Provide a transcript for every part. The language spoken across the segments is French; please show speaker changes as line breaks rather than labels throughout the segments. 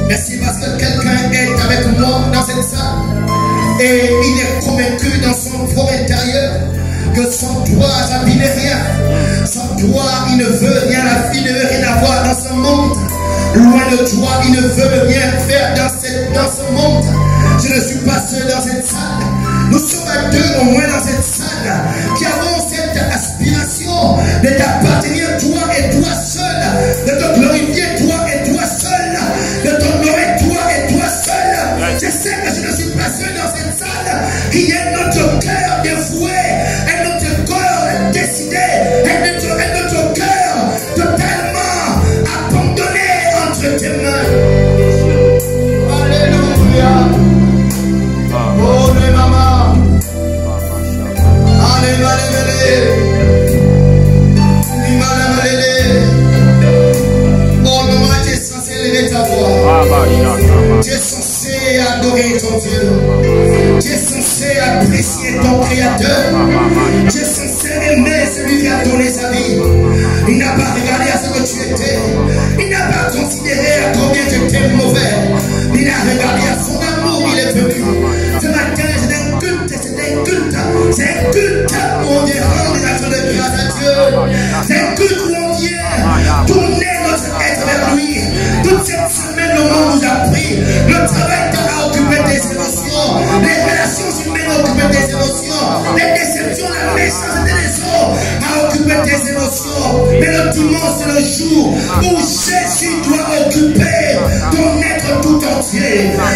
Merci parce que quelqu'un est avec moi dans cette salle et il est convaincu dans son fort intérieur que sans toi, ça ne n'est rien. Sans toi, il ne veut rien, il ne veut rien avoir dans ce monde. Loin de toi, il ne veut rien faire dans ce monde. Je ne suis pas seul dans cette salle. Nous sommes à deux au moins dans cette salle qui avons cette aspiration de t'appartenir toi et toi seul, de te glorifier toi et toi seul, de t'honorer toi et toi seul. Je sais que je ne suis pas seul dans cette salle, qui est notre cœur dévoué, et notre cœur décidé, et notre cœur totalement abandonné entre tes mains. Alléluia. Oh, le maman. Allez, oh, maman, tu es censé lever ta voix. Tu es censé adorer ton Dieu. Tu es censé apprécier ton Créateur. Tu es censé aimer celui qui a donné sa vie. Il n'a pas regardé à ce que tu étais. Il n'a pas considéré à combien tu étais mauvais. Il a regardé à son amour, il est venu. Ce matin, c'est un culte, c'est un culte où on vient rendre des actions de grâce à Dieu. C'est un culte où on vient tourner notre être vers lui. Toute cette semaine, le monde nous a pris. Le travail a occupé tes émotions. Les relations humaines ont occupé tes émotions. Les déceptions, la méchanceté des autres a occupé tes émotions. Mais le dimanche, c'est le jour où Jésus doit occuper ton être tout entier.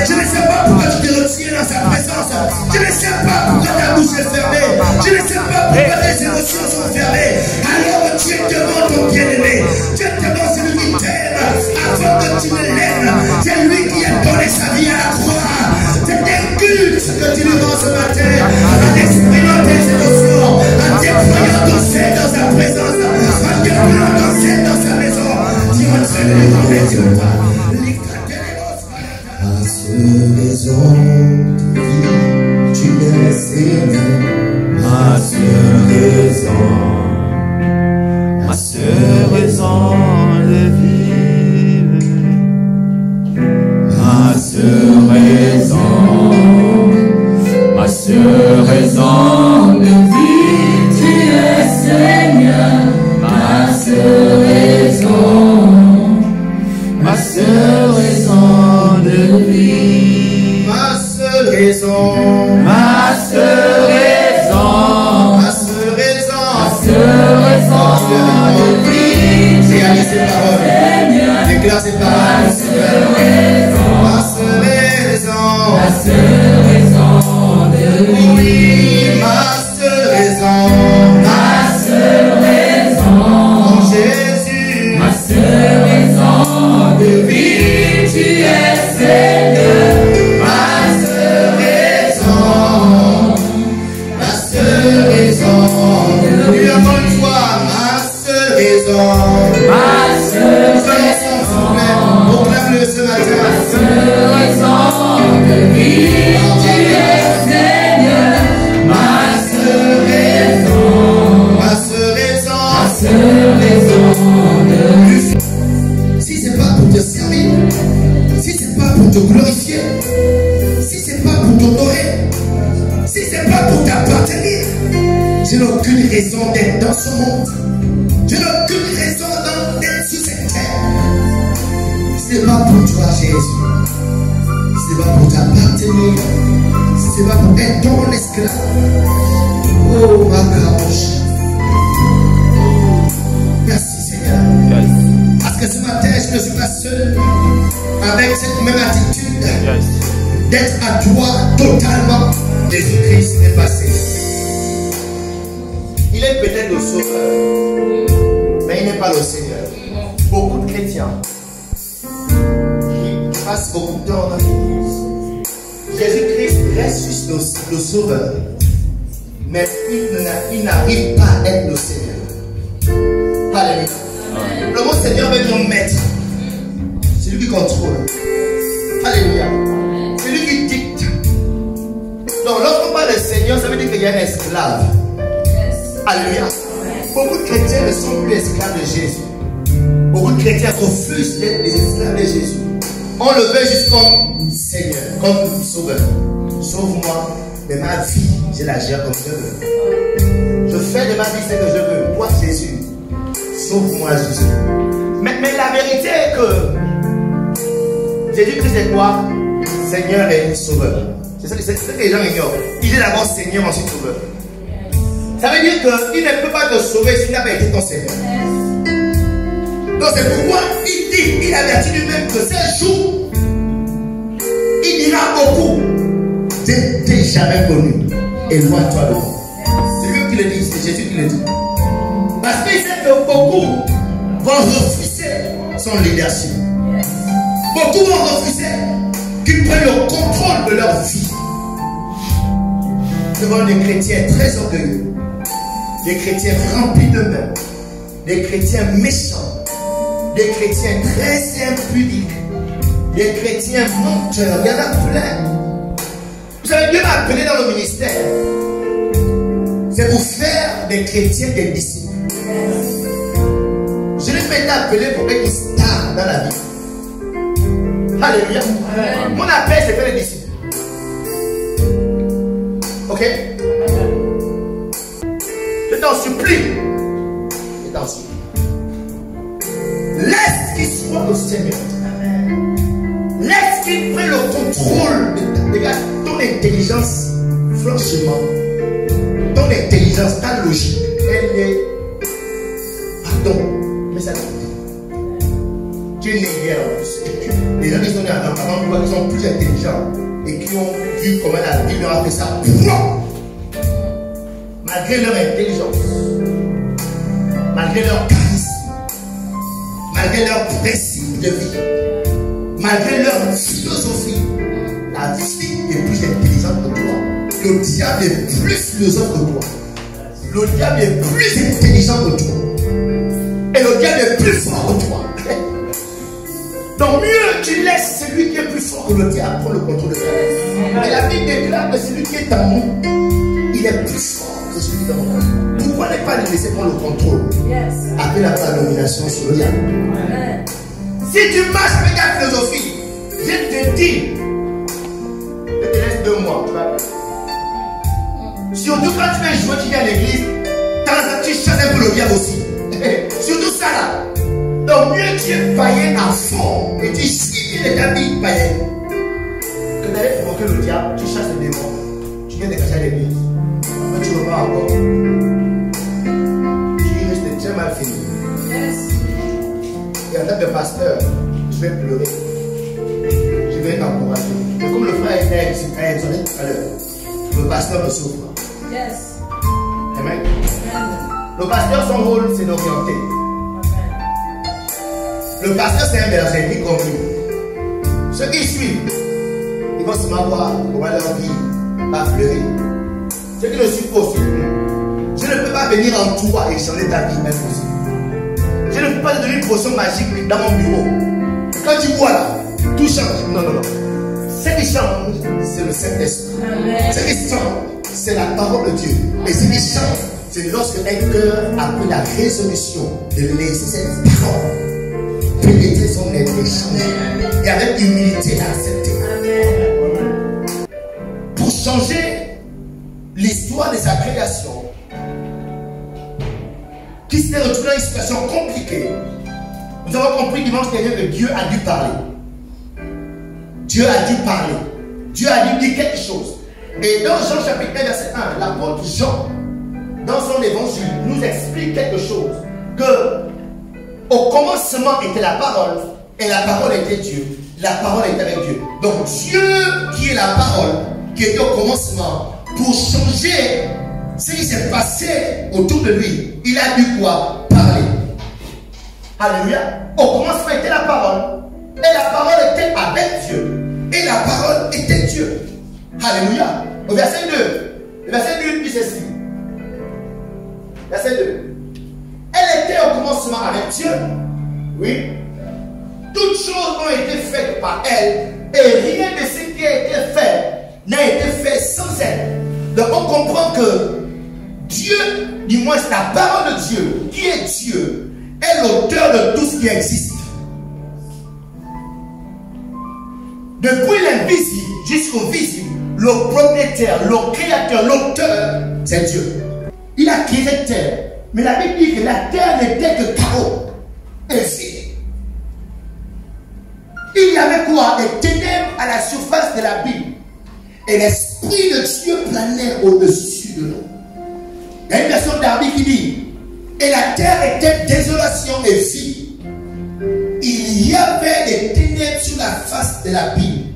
Je ne sais pas pourquoi tu te retires dans sa présence. Je ne sais pas pourquoi ta bouche est fermée. Je ne sais pas pourquoi tes émotions sont fermées. Alors tu es devant ton bien-aimé. Tu es devant celui qui t'aime avant que tu ne l'aimes. C'est lui qui a donné sa vie à la croix. C'est un culte que tu lui rends ce matin. En exprimant tes émotions, en déployant ton sein dans sa présence, en déployant ton sein dans sa maison. Tu es en train de lui rendre Dieu.
À ce raison, tu es Seigneur. Ma seule raison de vivre, ma seule raison de vivre, tu es Seigneur. Ma seule raison de vivre, ma seule raison de vivre,
Réalise ces paroles. Déclare ces paroles. Ma seule raison de vivre. Oui, ma seule raison. Oh Jésus.
ma seule raison de vivre, tu es Seigneur. Ma seule raison de
Lui encore une fois, ma seule raison. Proclame-le ce matin.
Ma seule raison de vivre, tu es Seigneur. Ma seule raison de vivre.
Si c'est pas pour te servir, si c'est pas pour te glorifier, si c'est pas pour t'honorer, si c'est pas pour t'appartenir, je n'ai aucune raison d'être dans ce monde. Je n'ai aucune raison d'être sur cette terre. Si c'est pas pour toi, Jésus, si c'est pas pour t'appartenir, si c'est pas pour être ton esclave. Oh ma grange. Merci Seigneur. Parce que ce matin, je ne suis pas seul avec cette même attitude d'être à toi totalement. Jésus-Christ est passé. Il est peut-être le sauveur, mais il n'est pas le Seigneur. Beaucoup de chrétiens qui passent beaucoup de temps dans l'église. Jésus-Christ reste juste le sauveur, mais il n'arrive pas à être le Seigneur. Alléluia. Le mot Seigneur veut dire maître. C'est lui qui contrôle. Alléluia. C'est lui qui dicte. Donc lorsqu'on parle de Seigneur, ça veut dire qu'il y a un esclave. Alléluia. Beaucoup de chrétiens ne sont plus esclaves de Jésus. Beaucoup de chrétiens refusent d'être les esclaves de Jésus. On le veut juste comme Seigneur, comme Sauveur. Sauve-moi de ma vie, je la gère comme je veux. Je fais de ma vie ce que je veux. Toi, Jésus, sauve-moi, Jésus. Mais la vérité est que Jésus-Christ est quoi? Seigneur et Sauveur. C'est ce que les gens ignorent. Il est d'abord Seigneur, ensuite Sauveur. Ça veut dire qu'il ne peut pas te sauver s'il n'a pas été ton Seigneur. Donc c'est pourquoi il dit, il avertit lui-même que ces jours, il dira beaucoup. Je ne t'ai jamais connu. Éloigne-toi de moi. C'est lui qui le dit, c'est Jésus qui le dit. Parce qu'il sait que beaucoup vont refuser son leadership. Beaucoup vont refuser qu'il prenne le contrôle de leur vie. Devant des chrétiens très orgueilleux, des chrétiens remplis d'eux-mêmes, des chrétiens méchants, des chrétiens très impudiques, des chrétiens menteurs. Il y en a plein. Vous savez, Dieu m'a appelé dans le ministère. C'est pour faire des chrétiens des disciples. Je ne m'ai pas appelé pour être une star dans la vie. Alléluia. Mon appel, c'est faire des disciples. Ok? Je t'en supplie. Je t'en supplie. Laisse qu'il soit le Seigneur. Laisse qu'il prenne le contrôle de ton intelligence. Franchement, ton intelligence, ta logique, elle est. Pardon, mais ça tu es né hier en plus. Les gens qui sont nés avant toi, qui sont plus intelligents et qui ont vu comment la vie leur a fait ça. Malgré leur intelligence, malgré leur charisme, malgré leur principe de vie, malgré leur philosophie, la vie est plus intelligente que toi. Le diable est plus philosophe que toi. Le diable est plus intelligent que toi. Et le diable est plus fort que toi. Donc mieux tu laisses celui qui est plus fort que le diable prendre le contrôle de ta vie. Mais la Bible déclare que celui qui est en nous, il est plus fort que celui dans nous. Pourquoi ne pas le laisser prendre le contrôle? Après la domination sur le diable. Si tu marches avec ta philosophie, je te dis, je te laisse 2 mois, tu vas. Surtout quand tu fais jouer, tu viens à l'église, tu chasses un peu le diable aussi. Surtout ça là. Donc mieux tu es païen à fond et tu suis les habits païens que d'aller provoquer le diable, tu chasses les démons, tu viens de cacher à l'église, mais tu ne vas pas encore. Tu risques très mal fini. Et en tant que pasteur, je vais pleurer. Je vais t'encourager. Mais comme le frère était exonéré tout à l'heure, le pasteur me souffre. Amen. Le pasteur, son rôle, c'est d'orienter. Le pasteur, c'est un berger comme lui. Ceux qui suivent, ils vont se voir comment leur vie va fleurir. Ceux qui ne suivent pas aussi, je ne peux pas venir en toi et changer ta vie, impossible. Je ne peux pas te donner une potion magique dans mon bureau. Quand tu vois là, tout change. Non, non, non. Ce qui change, c'est le Saint-Esprit. Ce qui change, c'est la parole de Dieu. Et ce qui change, c'est lorsque un cœur a pris la résolution de laisser cette parole pénétrer son être et changer. Et avec humilité l'accepter. Pour changer l'histoire de sa création, qui s'est retrouvé dans une situation compliquée, nous avons compris dimanche dernier que Dieu a dû parler. Dieu a dû parler. Dieu a dû dire quelque chose. Et dans Jean chapitre 1, verset 1, l'apôtre Jean, dans son évangile, nous explique quelque chose. Que au commencement était la parole, et la parole était Dieu. La parole était avec Dieu. Donc Dieu qui est la parole, qui était au commencement, pour changer ce qui s'est passé autour de lui, il a dû quoi? Parler. Alléluia. Au commencement était la parole, et la parole était avec Dieu. Et la parole était Dieu. Alléluia. Au verset 2. Le verset 2 dit ceci. Verset 2. Elle était au commencement avec Dieu. Oui. Toutes choses ont été faites par elle. Et rien de ce qui a été fait n'a été fait sans elle. Donc on comprend que Dieu, du moins c'est la parole de Dieu, qui est Dieu, est l'auteur de tout ce qui existe. Depuis l'invisible jusqu'au visible, le propriétaire, le créateur, l'auteur, c'est Dieu. Il a créé cette terre. Mais la Bible dit que la terre n'était que chaos. Et vide. Il y avait quoi? Des ténèbres à la surface de la Bible. Et l'Esprit de Dieu planait au-dessus de nous. Il y a une version d'Arby qui dit: et la terre était désolation et vide. Il y avait des ténèbres sur la face de la Bible.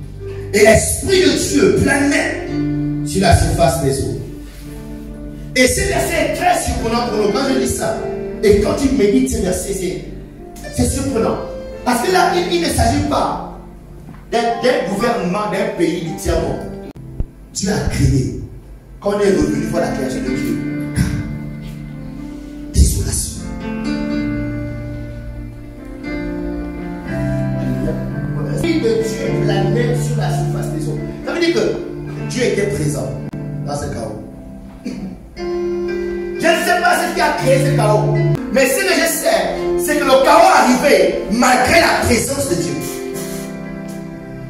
Et l'Esprit de Dieu planait sur la surface des eaux. Et ce verset est très surprenant pour nous. Quand je lis ça, et quand il médite ce verset, c'est surprenant. Parce que là, il ne s'agit pas d'un gouvernement d'un pays du tiers-monde. Dieu a créé. Quand on est revenu voir la création de Dieu, désolation. L'Esprit de Dieu planait sur la surface des eaux. Ça veut dire que Dieu était présent dans ce chaos. Je ne sais pas ce qui a créé ce chaos. Mais ce que je sais, c'est que le chaos est arrivé malgré la présence de Dieu.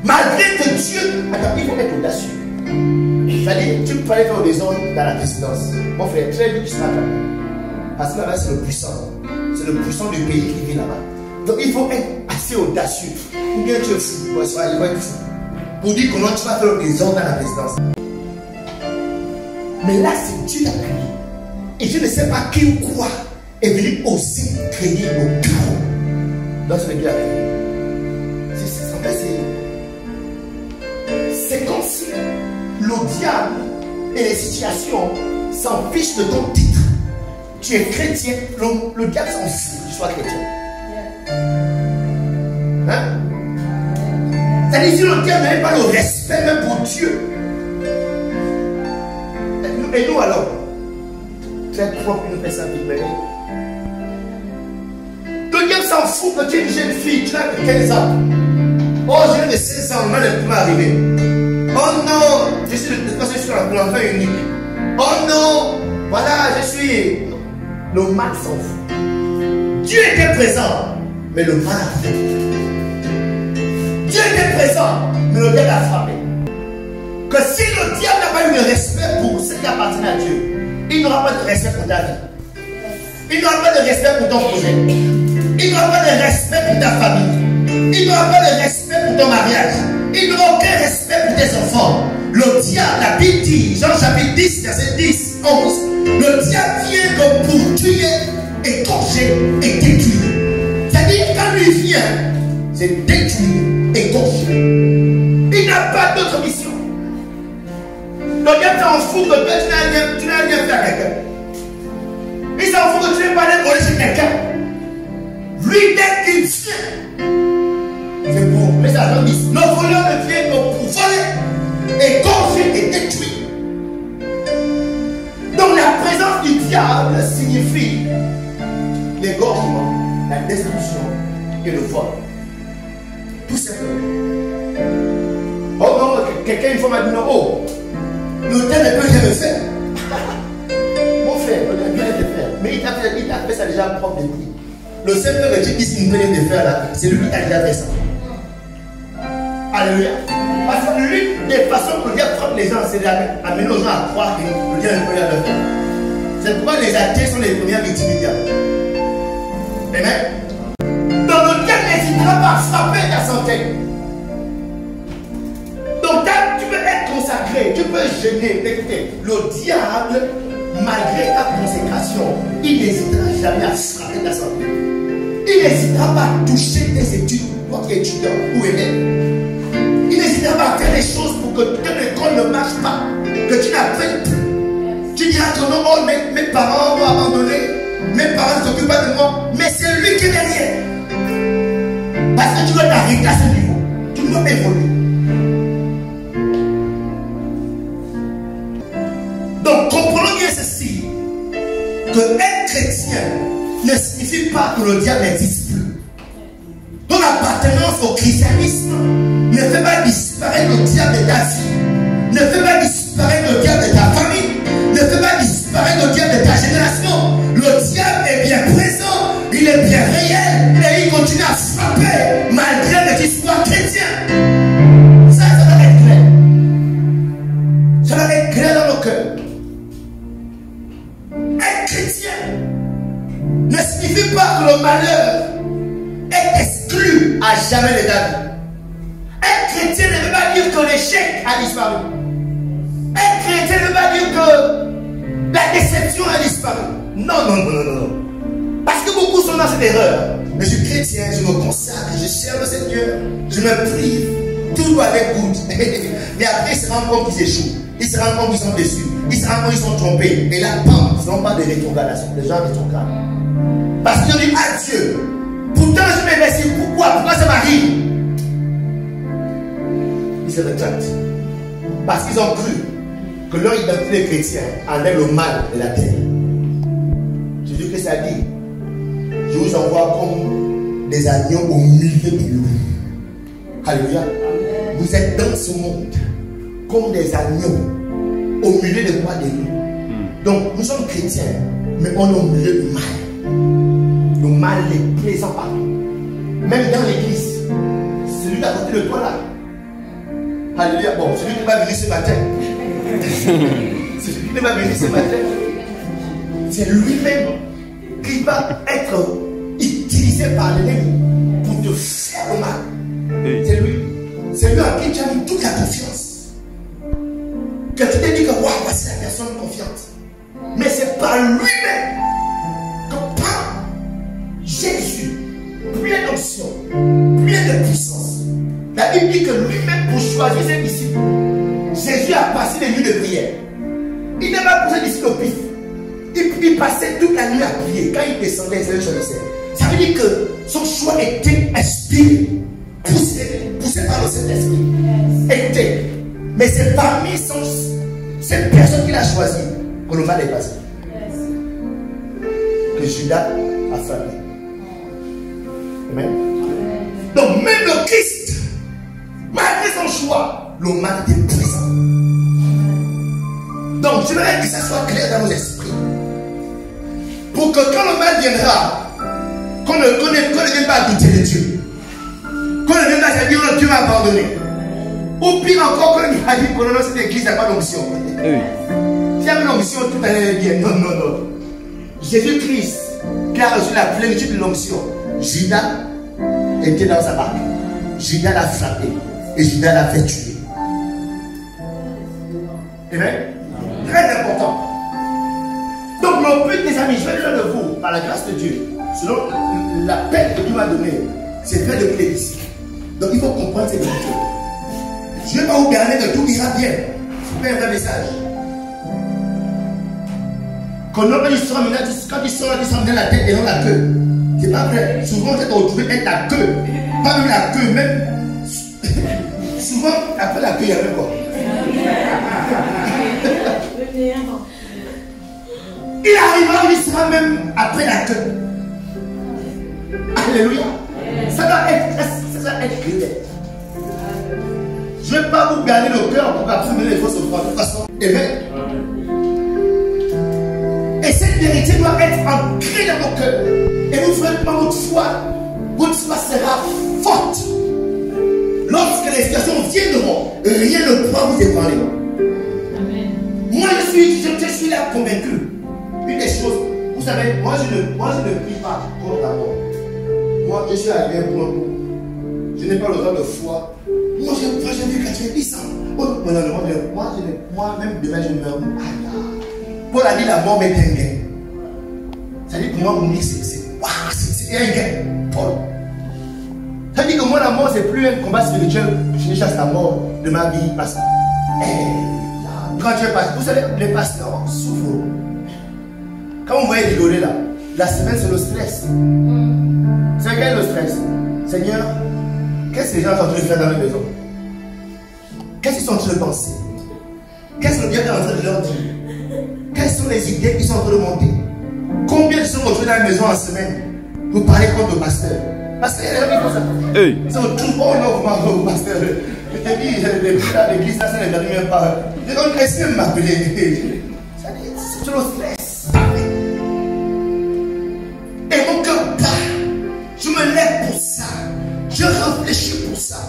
Malgré que Dieu... Attends, il faut être audacieux. C'est-à-dire, tu peux aller faire des ondes dans la présidence. Mon frère, très vite ce matin. Parce que là-bas, c'est le puissant. C'est le puissant du pays qui vit là-bas. Donc, il faut être assez audacieux. Ou bien tu es fou. Pour être fou. Pour dire comment tu vas faire des ondes dans la présidence. Mais là, c'est Dieu qui a créé. Et je ne sais pas qui ou quoi est venu aussi créer le chaos dans ce qu'il a créé. C'est comme si le diable et les situations s'en fichent de ton titre. Tu es chrétien, le diable s'en fout que tu sois chrétien. Hein? C'est-à-dire si le diable n'avait pas le respect même pour Dieu. Et nous alors, très propre une personne qui plaît. Le diable s'en fout que tu es une jeune fille, tu n'as que 15 ans. Oh, j'ai de 16 ans, mal ne peut m'arriver. Oh non, je suis l'enfant unique. Oh non, voilà, je suis. Le mal s'en fout. Dieu était présent, mais le mal a fait. Dieu était présent, mais le diable a frappé. Que si le diable n'a pas eu de respect pour ce qui appartient à Dieu, il n'aura pas de respect pour ta vie. Il n'aura pas de respect pour ton projet. Il n'aura pas de respect pour ta famille. Il n'aura pas de respect pour ton mariage. Il n'aura aucun respect pour tes enfants. Le diable, la Bible dit, Jean chapitre 10, verset 10, 11, le diable vient comme pour tuer, égorger et détruire. C'est-à-dire, quand lui vient, c'est détruire, égorger. Il n'a pas d'autre mission. Le diable s'en fout que toi, tu n'as rien fait à quelqu'un. Il s'en fout que tu n'aies pas allé voler chez quelqu'un. Lui, dès qu'il vient, c'est pour les agents disent, le voleur ne vient que pour voler, égorger et détruire. Donc la présence du diable signifie l'égorgement, la destruction et le vol. Tout simplement. Oh non, quelqu'un une fois m'a dit non, oh, le diable ne peut rien faire. Mon frère, le diable ne peut rien faire. Mais il t'a fait ça déjà propre de lui. Le seul que Dieu dit qu'il ne peut rien faire là, c'est lui qui a déjà fait ça. Alléluia. Parce que l'une des façons que Dieu frappe les gens, c'est d'amener aux gens à croire que le Dieu ne peut rien faire. C'est pourquoi les athées sont les premières victimes du diable. Amen. Donc le diable n'hésitera pas à frapper ta santé. Donc tu peux être consacré, tu peux gêner. Écoutez, le diable, malgré ta consécration, il n'hésitera jamais à frapper ta santé. Il n'hésitera pas à toucher tes études, toi qui es étudiant ou élève. Il n'hésitera pas à faire des choses pour que ton école ne marche pas, que tu n'apprennes plus. Tu diras que non, oh, mes parents m'ont abandonné, mes parents ne s'occupent pas de moi, mais c'est lui qui est derrière. Parce que tu dois t'arrêter à ce niveau, tu dois évoluer. Donc comprenons bien ceci, que être chrétien ne signifie pas que le diable n'existe plus. Ton appartenance au christianisme ne fait pas disparaître le diable de ta vie, ne fait pas disparaître le diable de ta famille, ne fait pas disparaître le diable de ta génération. Le diable est bien présent, il est bien réel et il continue à frapper malgré que tu sois chrétien. jamais de ta vie. Un chrétien ne veut pas dire que l'échec a disparu. Un chrétien ne veut pas dire que la déception a disparu. Non, non, non, non, non. Parce que beaucoup sont dans cette erreur. Mais je suis chrétien, je me consacre, je cherche le Seigneur, je me prive, tout doit aller good. Mais après, ils se rendent compte qu'ils échouent. Ils se rendent compte qu'ils sont déçus. Ils se rendent compte qu'ils sont trompés. Et là, bam, ce n'est pas de rétrogradation. Les gens rétrogradent. Parce qu'ils ont dit à Dieu. Pourtant, je me remercie. Pourquoi ça m'arrive? Ils se retractent. Parce qu'ils ont cru que leur identité de chrétien enlève le mal de la terre. Jésus-Christ a dit, je vous envoie comme des agneaux au milieu du loup. Alléluia. Vous êtes dans ce monde comme des agneaux au milieu de quoi? Des loups. Donc nous sommes chrétiens, mais on est au milieu du mal. Le mal est présent partout. Même dans l'église. Celui à côté de toi là. Alléluia. Bon, celui qui va venir ce matin. Celui qui va venir ce matin. C'est lui-même qui va être utilisé par l'ennemi pour te faire le mal. C'est lui. C'est lui à qui tu as mis toute la confiance. Que tu t'es dit que wow, voici la personne confiante. Mais c'est par lui-même que par Jésus, plein d'onction, plein de puissance. La Bible dit que lui-même pour choisir ses disciples, Jésus a passé des nuits de prière. Il n'a pas poussé les disciples au pif. Il passait toute la nuit à prier. Quand il descendait, il choisissait. Ça veut dire que son choix était inspiré, poussé par le Saint-Esprit. Était. Mais c'est parmi cette personne qu'il a choisi que le mal est passé. Que Judas a frappé. Amen. Donc même le Christ, malgré son choix, le mal était présent. Donc je voudrais que ça soit clair dans nos esprits. Pour que quand le mal viendra, qu'on ne vienne pas douter de Dieu. Qu'on ne vienne pas se dire que Dieu m'a abandonné. Ou pire encore, qu'on ne vienne pas dire que non, cette église n'a pas d'onction. S'il y avait l'onction, tout allait bien. Non, non, non. Jésus-Christ, qui a reçu la plénitude de l'onction, Judas était dans sa barque. Judas l'a frappé. Et Judas l'a fait tuer. Amen. Très important. Donc mon but, les amis, je vais dire de vous, par la grâce de Dieu, selon l'appel que Dieu m'a donné, c'est faire de l'église. Donc il faut comprendre ces vérités. Je ne vais pas vous garantir que tout ira bien. C'est pas un vrai message. Quand ils sont dans la tête et non la queue. C'est pas vrai. Souvent, on s'est retrouvé être la queue. Pas même la queue, même. Souvent, après la queue, il y avait quoi? Il arrivera, il sera même après la queue. Alléluia. Ça doit être clair. Je ne vais pas vous garder le cœur pour qu'après vous les fausses offrandes. De toute façon, amen. Et cette vérité doit être ancrée dans vos cœurs. Et vous ferez pas votre foi sera forte. Lorsque les situations viendront, rien ne pourra vous ébranler. Moi, je suis là convaincu. Une des choses, vous savez, moi je ne prie pas contre la mort. Moi, je suis arrivé pour un coup. Je n'ai pas le droit de foi. Moi, j'ai vu 90 ans. Oh, moi-même, demain, je meurs. Paul a dit la mort m'est un gain. Ça dit que moi, mourir, c'est un gain. Paul. Ça dit que moi, la mort, c'est plus un combat spirituel. Je chasse la mort de ma vie. Parce que, quand tu es pasteur, vous savez, les pasteurs souffrent. Quand vous voyez rigoler là, la semaine c'est le stress. C'est quel est le stress? Seigneur, qu'est-ce que les gens sont en train de faire dans la maison? Qu'est-ce qu'ils sont en train de penser? Qu'est-ce que Dieu est en train de leur dire? Quelles sont les idées qui sont en train de monter? Combien ils sont retrouvés dans la maison en semaine pour parler contre le pasteur? Parce qu'il y a des gens qui font ça. Ils sont tout bon, non, au pasteur. Je te dis, l'église là, ça ne m'arrive même pas. Je ne laisse même m'appeler. C'est le stress. Et mon cœur bat. Je me lève pour ça. Je réfléchis pour ça.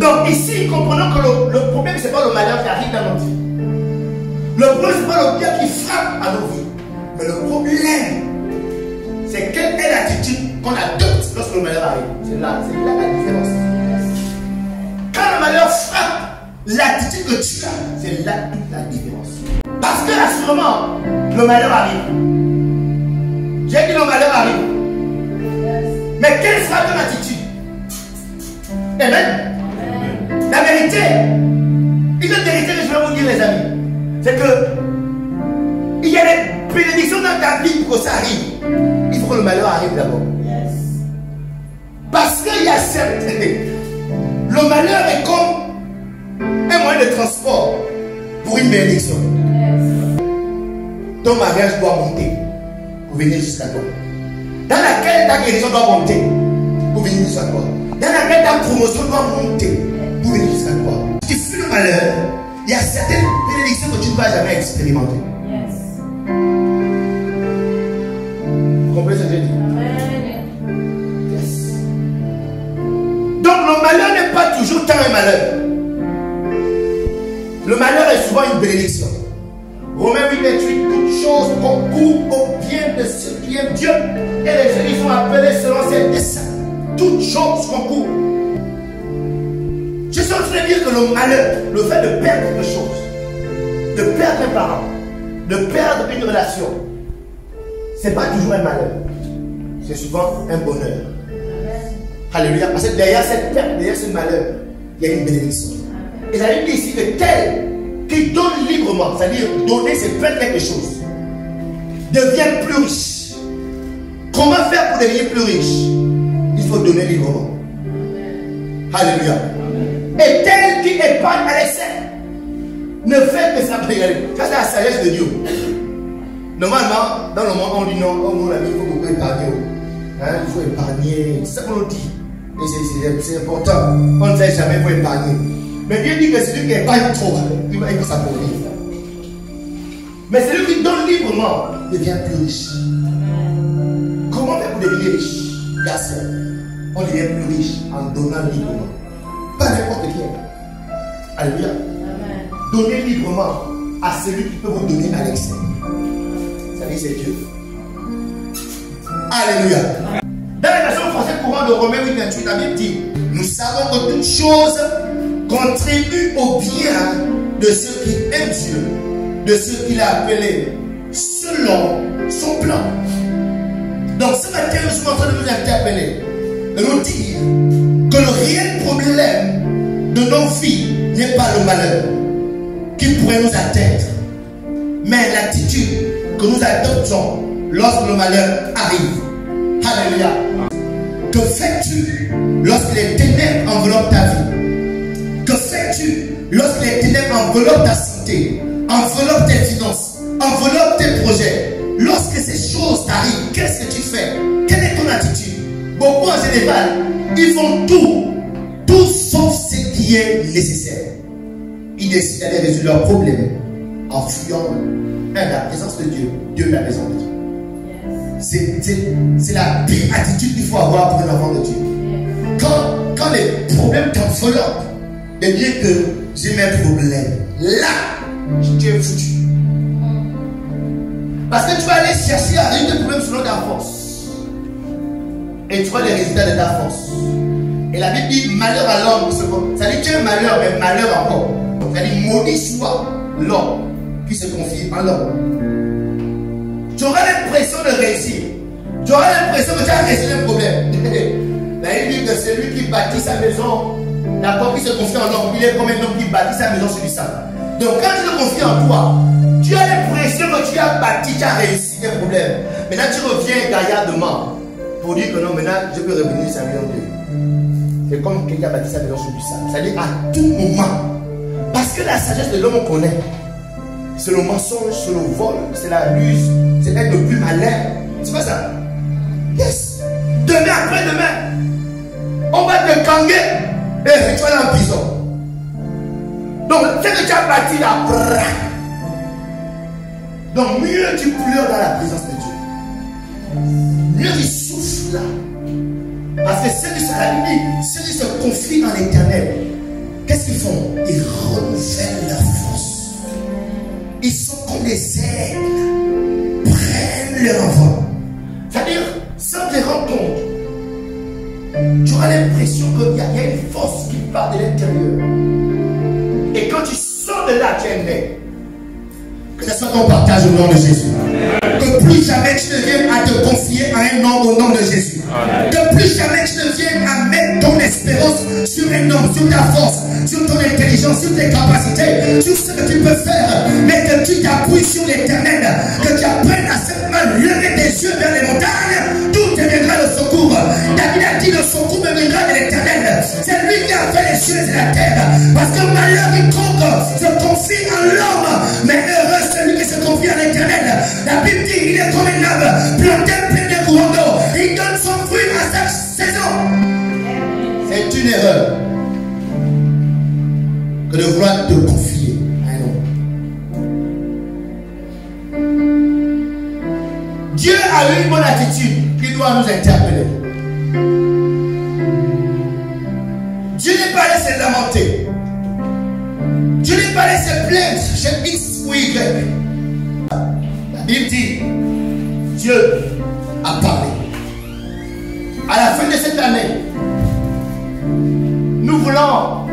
Donc ici, comprenons que le problème, ce n'est pas le malheur qui arrive dans notre vie. Le problème, ce n'est pas le bien qui frappe à nos vies. Mais le problème, c'est quelle est l'attitude qu'on adopte lorsque le malheur arrive. C'est là la différence. Quand le malheur frappe, l'attitude que tu as, c'est là toute la différence. Parce que là, sûrement, le malheur arrive. J'ai dit le malheur arrive. Mais quelle sera ton attitude? Amen. La vérité, une autre vérité que je vais vous dire, les amis, c'est que il y a des bénédictions dans ta vie pour que ça arrive. Il faut que le malheur arrive d'abord. Parce qu'il y a certes, le malheur est comme un moyen de transport pour une bénédiction. Ton mariage doit monter pour venir jusqu'à toi. Dans laquelle ta guérison doit monter pour venir jusqu'à toi. Dans laquelle ta promotion doit monter pour venir jusqu'à toi. Si tu fuis le malheur, il y a certaines bénédictions que tu ne vas jamais expérimenter. Vous comprenez ce que j'ai dit? Yes. Donc le malheur n'est pas toujours tant un malheur. Le malheur est souvent une bénédiction. Romains 8 et 8, toutes choses concourent au bien de ceux qui aiment Dieu et les gens qui sont appelés selon ses desseins. Toutes choses concourent. Je suis en train de dire que le malheur, le fait de perdre quelque chose, de perdre un parent, de perdre une relation, ce n'est pas toujours un malheur. C'est souvent un bonheur. Alléluia. Parce que derrière cette perte, derrière ce malheur, il y a une bénédiction. Et la Bible dit ici que tel qui donne librement, c'est-à-dire donner, c'est perdre quelque chose, devient plus riche. Comment faire pour devenir plus riche? Il faut donner librement. Alléluia. Et tel qui épargne à l'excès ne fait que ça. Ça, c'est la sagesse de Dieu. Normalement, dans le monde, on dit non, oh mon ami, il faut beaucoup épargner. Hein, il faut épargner. C'est ça qu'on nous dit. Et c'est important. On ne sait jamais, il faut épargner. Mais Dieu dit que celui qui épargne trop, il va s'appauvrir. Mais celui qui donne librement devient plus riche. Comment faire pour devenir riche? Garçon, on devient plus riche en donnant librement. Pas n'importe qui. Alléluia. Donnez librement à celui qui peut vous donner à l'excès. Ça dit, c'est Dieu. Alléluia. Dans la version française courante de Romains 8, 28, la Bible dit: nous savons que toutes choses contribuent au bien de ceux qui aiment Dieu, de ceux qu'il a appelés selon son plan. Donc ce matin, nous sommes en train de nous interpeller, de nous dire que le réel problème de nos vies n'est pas le malheur qui pourrait nous atteindre, mais l'attitude que nous adoptons lorsque le malheur arrive. Alléluia. Que fais-tu lorsque les ténèbres enveloppent ta vie? Que fais-tu lorsque les ténèbres enveloppent ta santé, enveloppent tes finances, enveloppent tes projets? Lorsque ces choses t'arrivent, qu'est-ce que tu fais? Quelle est ton attitude? Beaucoup en général, ils font tout sauf ce qui est nécessaire. Ils décident d'aller résoudre leurs problèmes en fuyant la présence de Dieu. Dieu la présence de Dieu. C'est la pire attitude qu'il faut avoir pour un enfant de Dieu. Quand les problèmes t'enveloppent, de dire que j'ai mes problèmes, là, tu es foutu. Parce que tu vas aller chercher à résoudre les problèmes selon ta force. Et tu vois les résultats de ta force. Et la Bible dit malheur à l'homme. Ça dit tu es un malheur, mais malheur encore. Ça dit maudit soit l'homme qui se confie en l'homme. Tu auras l'impression de réussir. Tu auras l'impression que tu as résolu un problème. La Bible dit que celui qui bâtit sa maison, d'accord, qui se confie en l'homme, il est comme un homme qui bâtit sa maison sur du sable. Donc quand tu te confies en toi, tu as l'impression que tu as bâti, tu as réussi tes problèmes. Maintenant tu reviens gaillardement pour dire que non, maintenant je peux revenir sur 1 million d'euros. C'est comme quelqu'un a bâti sa maison sur du sable. C'est-à-dire à tout moment. Parce que la sagesse de l'homme on connaît. C'est le mensonge, c'est le vol, c'est la ruse, c'est être le plus malin. C'est pas ça? Yes. Demain après demain, on va te ganguer et tu vas aller en prison. Donc, ce que tu as bâti là, donc mieux tu pleures dans la présence de Dieu. Mieux tu souffles là. Parce que ceux qui se confient en l'Éternel, qu'est-ce qu'ils font? Ils renouvellent leur force. Ils sont comme des aigles, prennent leur envol. C'est-à-dire, sans te rendre compte, tu auras l'impression qu'il y a une force qui part de l'intérieur. Et quand tu sors de là, tu es né. Que ce soit ton partage au nom de Jésus. Que plus jamais tu ne viennes à te confier à un homme au nom de Jésus. Que plus jamais tu ne viennes à mettre ton espérance sur un homme, sur ta force, sur ton intelligence, sur tes capacités, sur ce que tu peux faire, mais que tu t'appuies sur l'éternel, que tu apprennes à simplement lever tes yeux vers les montagnes, d'où te viendra le secours. David a dit, le secours me viendra de l'éternel. C'est lui qui a fait les cieux et la terre. Parce que malheur quiconque se confie en l'homme, mais heureux celui qui se confie à l'éternel. La Bible dit, il est comme un arbre planté plein de courants d'eau. Il donne son fruit à chaque saison. C'est une erreur que de vouloir te confier à un homme. Dieu a eu une bonne attitude qui doit nous interpeller. Dieu n'est pas allé se lamenter. Dieu n'est pas allé se plaindre chez X ou Y. La Bible dit, Dieu a parlé. À la fin de cette année, nous voulons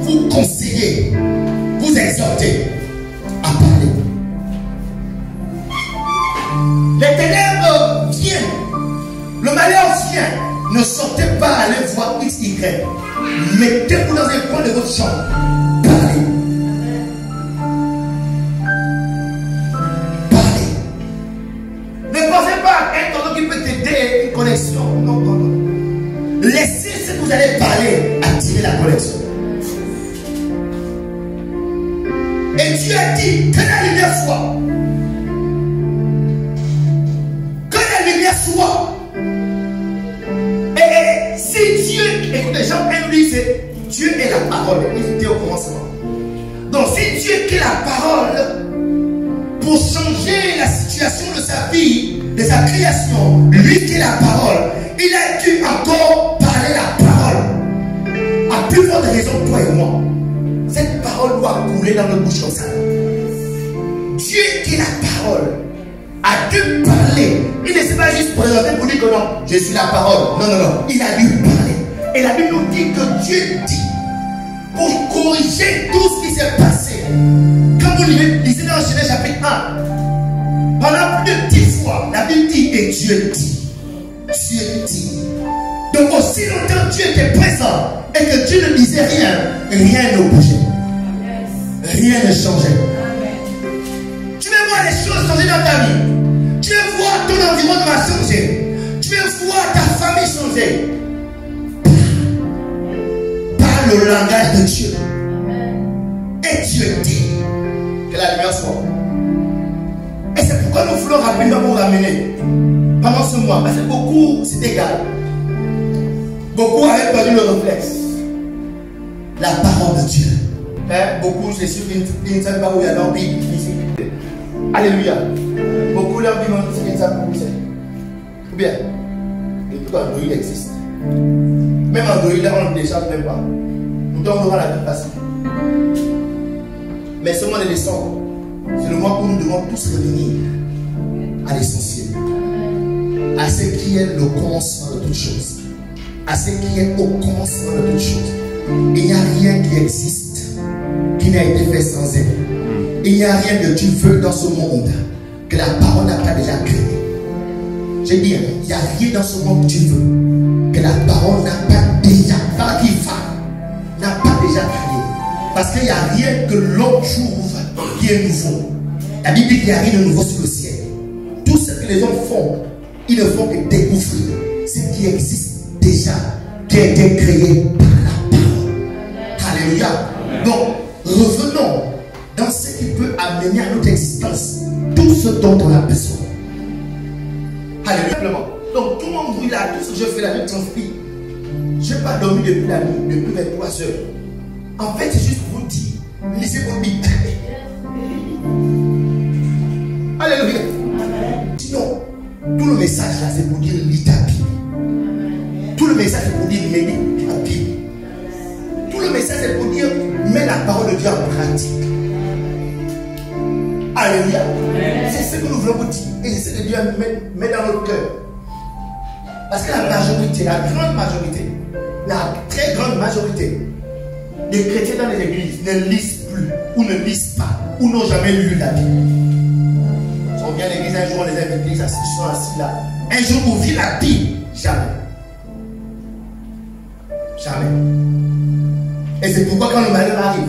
vous conseiller, vous exhorter à parler. Les ténèbres viennent, le malheur vient. Ne sortez pas aller voir X, Y. Mettez-vous dans un coin de votre chambre. Parlez. Parlez. Ne pensez pas à un tonton qui peut t'aider une connexion. Non, non, non. Laissez ce que vous allez parler attirer la connexion. Et Dieu a dit que la lumière soit. Que la lumière soit. Et si Dieu, écoutez, Jean 1 dit, c'est Dieu est la parole. Il était au commencement. Donc si Dieu est la parole, pour changer la situation de sa vie, de sa création, lui qui est la parole, il a dû encore parler la parole. À plus forte raison, toi et moi. Cette parole doit couler dans notre bouche comme ça. Dieu qui est la parole a dû parler. Il ne s'est pas juste présenté pour dire que non, je suis la parole. Non, non, non. Il a dû parler. Et la Bible nous dit que Dieu dit pour corriger tout ce qui s'est passé. Quand vous lisez dans Genèse chapitre 1, pendant plus de 10 fois, la Bible dit et Dieu dit. Dieu dit. Donc aussi longtemps Dieu était présent et que Dieu ne disait rien, rien ne bougeait. Rien ne changeait. Tu veux voir les choses changer dans ta vie. Tu veux voir ton environnement changer. Tu veux voir ta famille changer. Parle le langage de Dieu. Et Dieu dit que la lumière soit. Et c'est pourquoi nous voulons rapidement vous ramener pendant ce mois. Parce que beaucoup, c'est égal. Beaucoup avaient perdu le réflexe. La parole de Dieu. Beaucoup, c'est sûr qu'ils ne savent pas où il y a leur Bible ici. Alléluia. Beaucoup leur Bible ne savent pas où c'est. Ou bien, et tout Android existe. Même Android, là, on ne le télécharge même pas. Pourtant, on aura la vie facile. Mais ce mois de décembre, c'est le mois où nous devons tous revenir à l'essentiel. À ce qui est le commencement de toutes choses. À ce qui est au commencement de toutes choses. Il n'y a rien qui existe qui n'a été fait sans elle. Il n'y a rien que tu veux dans ce monde que la parole n'a pas déjà créé. Je dis, il n'y a rien dans ce monde que tu veux que la parole n'a pas déjà, n'a pas déjà créé. Parce qu'il n'y a rien que l'homme trouve qui est nouveau. La Bible dit qu'il n'y a rien de nouveau sur le ciel. Tout ce que les hommes font, ils ne font que découvrir ce qui existe déjà, qui a été créé par la parole. Alléluia. Donc, revenons dans ce qui peut amener à notre existence tout ce dont on a besoin. Alléluia. Donc, tout le monde brûle là, tout ce que je fais la nuit sans fille. Je n'ai pas dormi depuis la nuit, depuis 23 heures. En fait, c'est juste pour vous dire, lisez vos Bibles. Alléluia. Sinon, tout le message là, c'est pour dire lis ta Bible. Tout le message c'est pour dire médite ta Bible. Tout le message c'est pour dire mets la parole de Dieu en pratique. Alléluia. C'est ce que nous voulons vous dire. Et c'est ce que Dieu met dans notre cœur. Parce que la majorité, la grande majorité, la très grande majorité des chrétiens dans les églises ne lisent plus, ou ne lisent pas, ou n'ont jamais lu la Bible. Si on vient à l'église un jour, on les invite, ils sont assis là. Un jour, on vit la Bible. Jamais. Jamais. Et c'est pourquoi quand le malheur arrive,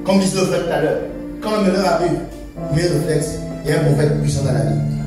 comme disait le frère tout à l'heure, quand le malheur arrive, le réflexe, il y a un prophète puissant dans la vie.